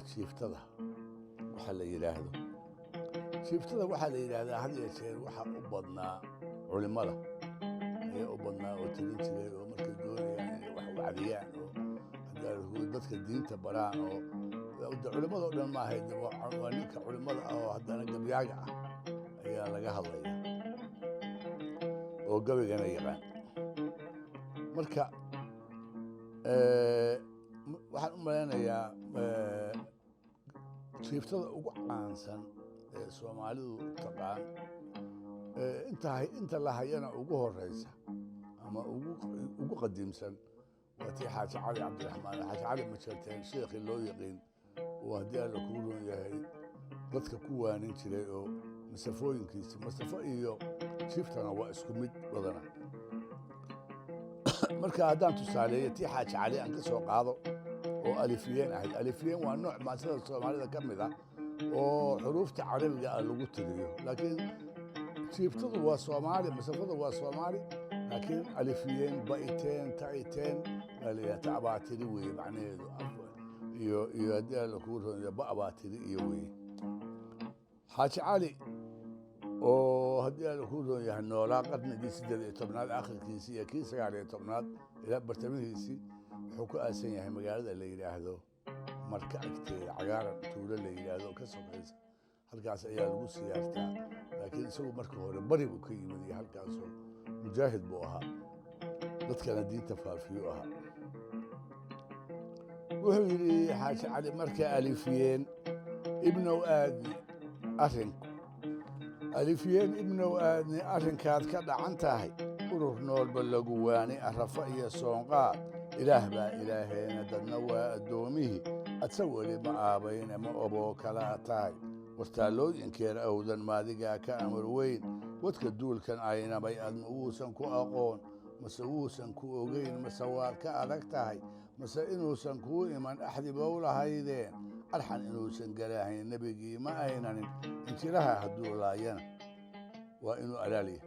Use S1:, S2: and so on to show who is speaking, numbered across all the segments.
S1: jiiftada waxa la yidhaahdo. Jiiftada waxaa la yidhaahdaa had iyo jeer waxa u badnaa culimmada ayaa u badnaa oo tirin jiray oo markay doonayaan inay wax wacdiyaan oo dadka diinta baraan oo culimmada oo dhan ma ahayd waa ninka culimmada ah oo haddana gabyaaga ah ayaa laga hadlaya oo gabigana yaqaan. Marka waxaan u malaynayaa jiiftada ugu caansan ee Soomaalidu taqaan inta la hayana ugu horeysa ama ugu qadiimsan waa tii Xaaji Cali Cabdiraxmaan. Xaaji Cali ma jirteen sheekhii loo yaqiin oo haddii alla kuu roon yahay dadka ku waanin jiray oo masafooyinkiisa masafo iyo jiiftana waa isku mid badana. marka haddaan tusaaleeyo tii Xaaji Cali aan ka soo qaado oo alifiyeen ahayd. Alifiyeen waa nooc maansada Soomaalida ka mid ah oo xuruufta carabiga ah lagu tiriyo, laakiin jiiftadu waa Soomaali, masafadu waa Soomaali, laakiin alifiyeen ba'iteen ta'iteen baa la yidhaha ta' baa tiri weeye macnaheedu iyo haddii alla kuu roon yahay ba' baa tiri iyo weeye. Xaaji Cali oo haddii alla kuu roon yahay noolaa qarnigii 18aad akhirkiisii iyo kii 19aad ilaa bartamihiisii wuxuu ku aasan yahay magaalada la yidhaahdo Marka agteeda Cagaaran tuulo la yidhaahdo ka sokaysa. halkaas ayaa lagu siyaartaa, laakiin isagu marka hore bari buu ka yimid iyo halkaasoo mujaahid buu ahaa, dadkana diinta faafiyo ahaa. wuxuu yidhi Xaaji Cali markay alifiyeen ibnow aadni arrinku alifiyeen ibnow aadni arrinkaad ka dhacan tahay urur noolba lagu waani arrafa iyo soonqaad ilaah baa ilaaheena dadna waa addoomihii adsa weli ma aabayne ma oboo kalaa tahay wartaallooyinkeeda awdan maadigaa ka amar weyn wadka duulkan aynabay adma uusan ku aqoon mase uusan ku ogeyn mase waad ka adag tahay mase inuusan kuu iman axdibow lahaydeen arxan inuusan garaahayn nebigii ma aynanin injiraha hadduu laayana waa inuu alaaliya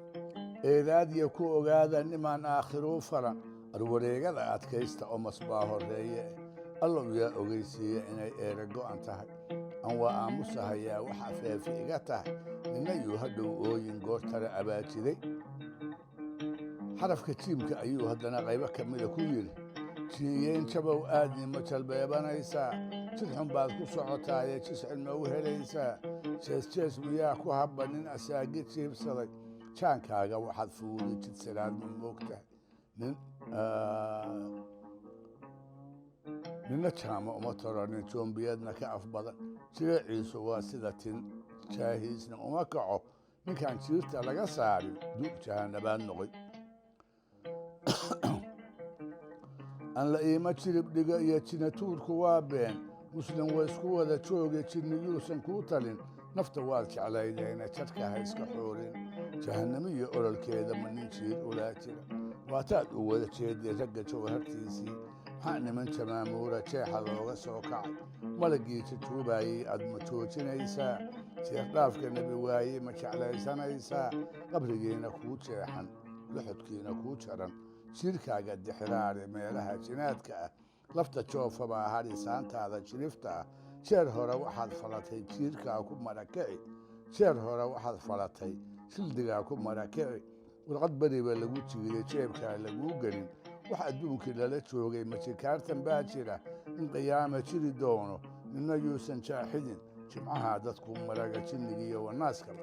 S1: eedaadiya ku ogaada nimaan aakhiruu fara arwareegada adkaysta oo masbaa horreeye allow yaa ogeysiiya inay eera go'an tahay aan waa aamusahayaa wax afeefi iga tahay ninna yuu hadhow ooyin goortale abaajiday. xarafka jiimka ayuu haddana qaybo ka mida ku yidhi jiiyeen jabow aadni ma jalbeebanaysaa jidxun baad ku socotaaye jiscin ma u helaysaa jees miyaa ku habba nin asaagi jiibsaday jaankaaga waxaad fuuday jid salaad ma moogtahay ninna jaama uma toronin joombiyeedna ka af badan jireeciisu waa sida tin jaahiisna uma kaco ninkaan jiirta laga saarin duug jahanabaad noqoy. aan la iima jirib dhiga iyo jinatuurku waa been muslim waa isku wada jooge jinniyuusan kuu talin nafta waad jeclaydayna jadhka ha iska xoorin jahannamo iyo ololkeeda ma nin jiir ulaa jira waataad u wada jeeday ragga jawhartiisii maxaa niman jamaamuura jeexa looga soo kacay malagii jajuubaayey aad ma joojinaysaa jeerdhaafka nebi waaye ma jeclaysanaysaa qabrigiina kuu jeexan luxudkiina kuu jaran jiirkaaga dixiraare meelaha jinaadka ah lafta joofa baa hadhi saantaada jirifta ah jeer hore waxaad falatay jiirkaa ku marakici jeer hore waxaad falatay shildigaa ku marakici warqad beriba lagu jiiday jeebkaa laguu gelin wax adduunkii lala joogay majikaartan baa jira in qiyaama jiri doono ninna yuusan jaaxidin jimcaha dadku maraga jinnigiiyo wanaaskaba.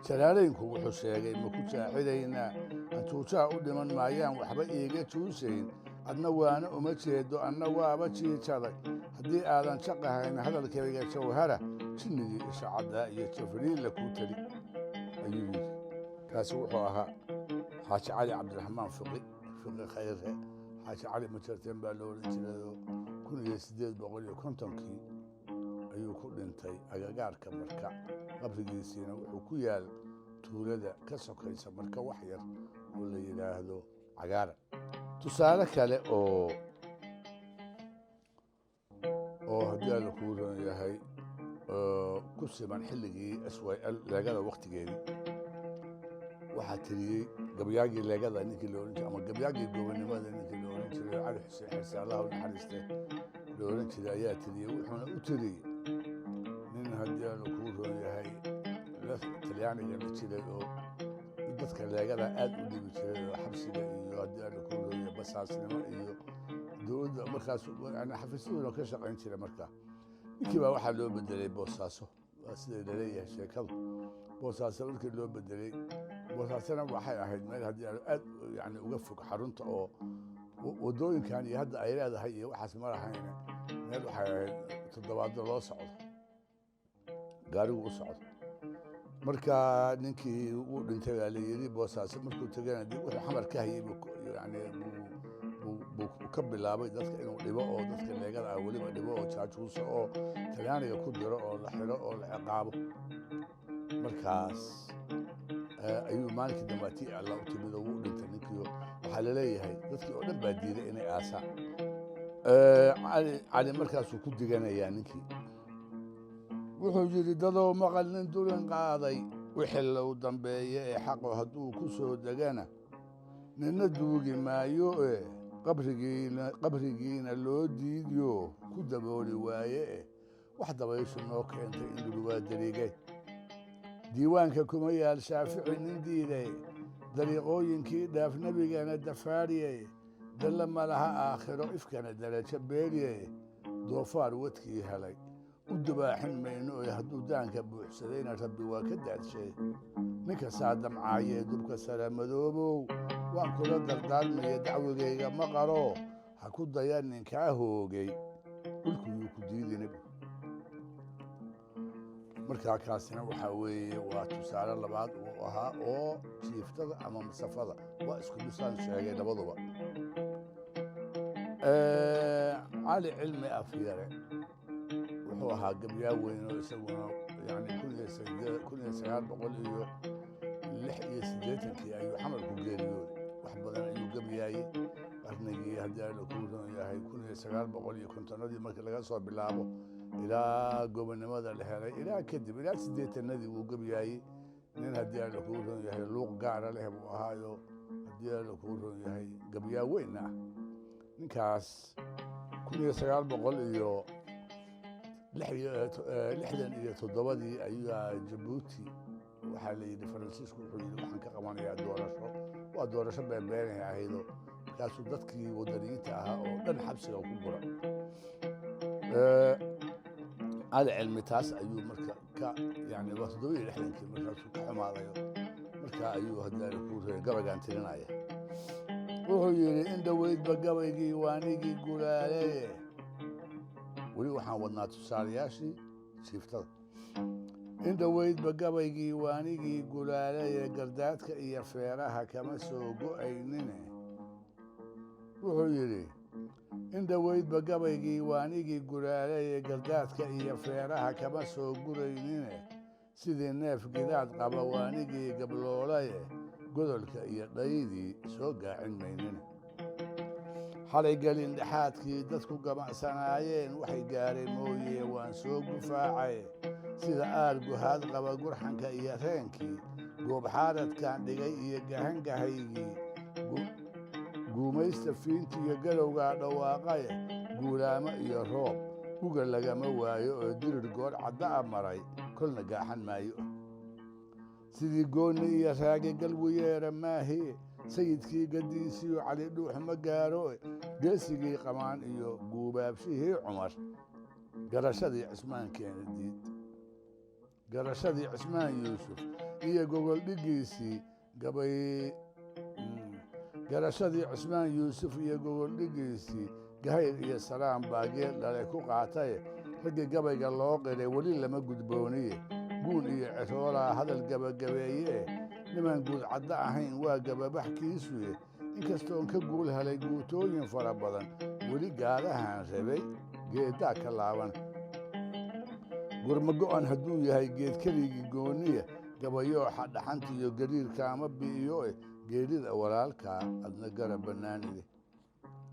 S1: jalaalaynku wuxuu sheegay ma ku jaaxidaynaa antuujaa u dhiman maayaan waxba iiga juusayn adna waana uma jeedo anna waaba jiijaday haddii aadan jaqahayn hadalkayga jawhara jinnigii ishacaddaa iyo jafriilla kuu tali ayuu yidhi. kaasi wuxuu ahaa Xaaji Cali Cabdiraxmaan fiqi khayre. Xaaji Cali ma jirteen baa loo odhan jirayoo 1850kii ayuu ku dhintay agagaarka Marka, qabrigiisiina wuxuu ku yaal tuulada ka sokaysa Marka wax yar oo la yidhaahdo Cagaaran. tusaale kale oo haddii alla kuu roon yahay ku siman xilligii SYL leegada wakhtigeedii waxaa tiriyey gabyaagii leegada ninkii la odhan jiray ama gabyaagii gobonimada ninkii la odhan jiray Cali Xuseen Xirse allah u naxariiste loolan jiray ayaa tiriyey wuxuuna u tiriyey nin haddii aanu kuu roon yahay talyaaniga la jiray oo dadka leegada aad u dhibi jiray oo xabsiga iyo haddii aanu kuu roon yahay basaasnimo iyo dowladda markaas xafiisyaduna ka shaqayn jiray markaa ninkii baa waxaa loo bedelay boosaaso waa siday laleeyahay sheekadu boosaaso markii loo bedelay boosaasona waxay ahayd meel haddii aanu aad yani uga fog xarunta oo waddooyinkan iyo hadda ay leedahay iyo waxaas ma lahayne meel waxay ahayd toddobaadyo loo socdo gaarigu u socdo marka ninkii uu dhintay baa la yidhi boosaaso markuu tegana dib wuxuu xamar ka hayey buu ka bilaabay dadka inuu dhibo oo dadka leegada ah weliba dhibo oo jaajuuso oo talyaaniga ku diro oo la xidho oo la ciqaabo markaas ayuu maalinkii dambaatii alla u timid oo wuu dhintay ninkiio waxaa laleeyahay dadkii oo dhan baa diiday inay aasaan cali markaasuu ku diganayaa ninkii wuxuu yidhi dadoo maqal nin dulin qaaday wixii low dambeeye ee xaqo hadduu ku soo degana ninna duugi maayo qabrigiina loo diidiyo ku dabooli waaye wax dabayshu noo keentay in dhul waa dariigay diiwaanka kuma yaal shaafici nin diiday dariiqooyinkii dhaaf nebigana dafaariyey dalla ma laha aakhiro ifkana darajo beeriyey doofaar wadkii helay u dubaaxin mayno ee hadduu daanka buuxsadayna rabbi waa ka daadshay ninka saa damcaayee dubka sare madoobow waan kula dardaarmaya dacwigayga ma qaro ha ku daya ninkaa hoogay dhulkuyuu ku diidinib markaa kaasina waxaa weeye waa tusaale labaad uu ahaa oo jiiftada ama masafada waa isku dhisaan sheegay labaduba cali cilmi afyare wuxuu ahaa gabyaa weyn oo isaguna yani 1986 ayuu xamar ku geeriyooday wax badan ayuu gabayaayey qarnigii haddii aanu kuu roon yahay 1950 markii laga soo bilaabo ilaa gobonnimada la helay ilaa kadib ilaa 80 wuu gabayaayey nin haddii aanu kuu roon yahay luuq gaara leh buu ahaayo haddii aanu kuu roon yahay gabyaa weyn ah ninkaas 1967 ayaa Jabuuti waxaa la yidhi Faransiisku wuxuu yidhi waxaan ka qabanayaa doorasho waa doorasho beerbeeray ahaydo markaasuu dadkii wadaniyiinta ahaa oo dhan xabsiga ku gura cali cilmi taas ayuu marka ka yani waa 67 markaasuu ka xumaadayo marka ayuu haddii ku reey gabagaan tirinaya wuxuu yidhi in dhaweydba gabaygii waanigii gulaaleeye weli waxaan wadnaa tusaalayaashii jiiftada in dhaweydba gabaygii waanigii gulaaleeye gardaadka iyo feeraha kama soo go'aynine wuxuu yidhi in dhaweydba gabaygii waanigii gulaaleeye gardaadka iyo feeraha kama soo guraynine sidii neef gidaad qaba waanigii gabloolaye godolka iyo dhaydii soo gaacin maynine xalay gelin dhexaadkii dadku gamacsanaayeen waxay gaareen mooye waan soo gufaacay sida aar guhaad qaba gurxanka iyo reenkii goobxaaradkaan dhigay iyo gahangahaygii guumaysta fiinti iyo galowgaa dhawaaqaye guulaamo iyo roob uga lagama waayo oo dirir goor cadda'a maray kolna gaaxan maayo sidii goonni iyo raage galwiyeera maahee sayidkii gadiisiyo cali dhuux ma gaaro geesigii qamaan iyo guubaabshihii cumar garashadii cismaankeena diid garashadii cismaan yuusuf iyo gogoldhigiisii garashadii cismaan yuusuf iyo gogoldhigiisii gahayr iyo salaam baa geel dhalay ku qaataye raggii gabayga loo qiray weli lama gudbooniye guul iyo ciroolaa hadal gabagabeeye nimaan guud cadda ahayn waa gababaxkiisuye inkastoon ka guul helay guutooyin fara badan weli gaadahaan rabay geeddaa ka laaban gurmago'an hadduu yahay geed keligii gooniya gabayooxa dhaxanta iyo gariirkaama bi'iyo geedhida walaalkaa adna gara bannaanide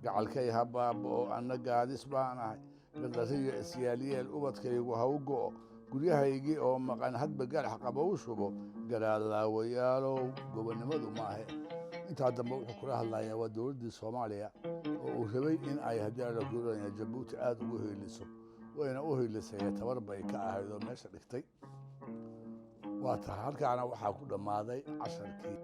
S1: gacalkay ha baaba'o anna gaadis baan ahay gadariyo isyaalyeel ubadkaygu ha u go'o guryahaygii oo maqan hadba garax qaba u shubo garaadlaawayaalow gobonnimadu maahe intaa dambe wuxuu kula hadlayaa waa dowladdii soomaaliya oo uu rabay in ay haddii aan la guuranaya jabuuti aad ugu heyliso wayna u heylisay tabar bay ka ahayd oo meesha dhigtay waa tahay halkaana waxaa ku dhammaaday casharkii